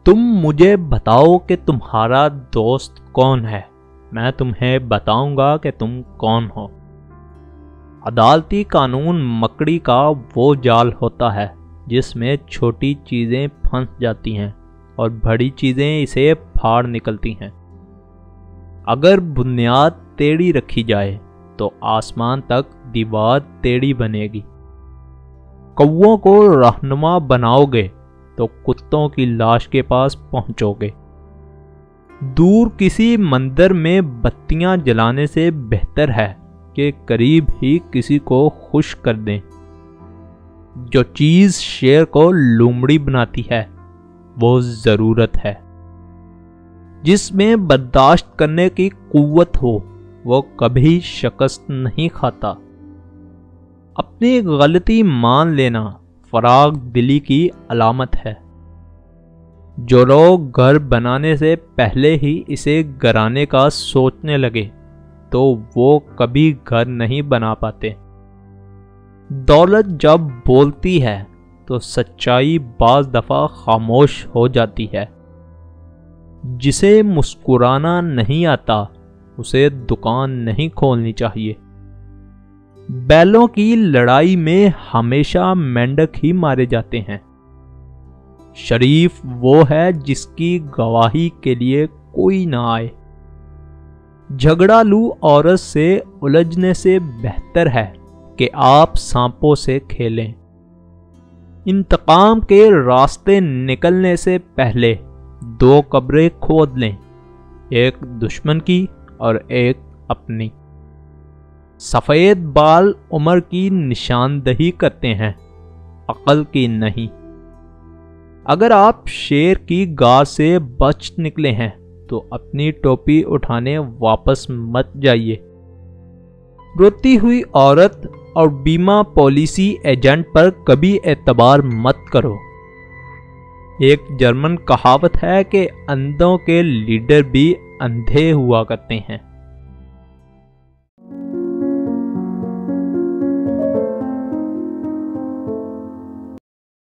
تم مجھے بتاؤ کہ تمہارا دوست کون ہے، میں تمہیں بتاؤں گا کہ تم کون ہو۔ عدالتی قانون مکڑی کا وہ جال ہوتا ہے جس میں چھوٹی چیزیں پھنس جاتی ہیں اور بڑی چیزیں اسے پھاڑ نکلتی ہیں۔ اگر بنیاد ٹیڑھی رکھی جائے تو آسمان تک دیوار ٹیڑھی بنے گی۔ کووں کو رہنما بناؤ گے تو کتوں کی لاش کے پاس پہنچو گے۔ دور کسی مندر میں بتیاں جلانے سے بہتر ہے کہ قریب ہی کسی کو خوش کر دیں۔ جو چیز شیر کو لومڑی بناتی ہے وہ ضرورت ہے۔ جس میں برداشت کرنے کی قوت ہو وہ کبھی شکست نہیں کھاتا۔ اپنی غلطی مان لینا فراغ دلی کی علامت ہے۔ جو لوگ گھر بنانے سے پہلے ہی اسے گرانے کا سوچنے لگے تو وہ کبھی گھر نہیں بنا پاتے۔ دولت جب بولتی ہے تو سچائی بعض دفعہ خاموش ہو جاتی ہے۔ جسے مسکرانا نہیں آتا اسے دکان نہیں کھولنی چاہیے۔ بیلوں کی لڑائی میں ہمیشہ مینڈک ہی مارے جاتے ہیں۔ شریف وہ ہے جس کی گواہی کے لیے کوئی نہ آئے۔ جھگڑالو عورت سے الجھنے سے بہتر ہے کہ آپ سانپوں سے کھیلیں۔ انتقام کے راستے نکلنے سے پہلے 2 قبریں کھود لیں، ایک دشمن کی اور ایک اپنی۔ سفید بال عمر کی نشاندہی کرتے ہیں، عقل کی نہیں۔ اگر آپ شیر کی گار سے بچ نکلے ہیں تو اپنی ٹوپی اٹھانے واپس مت جائیے۔ روتی ہوئی عورت اور بیمہ پالیسی ایجنٹ پر کبھی اعتبار مت کرو۔ ایک جرمن کہاوت ہے کہ اندھوں کے لیڈر بھی اندھے ہوا کرتے ہیں۔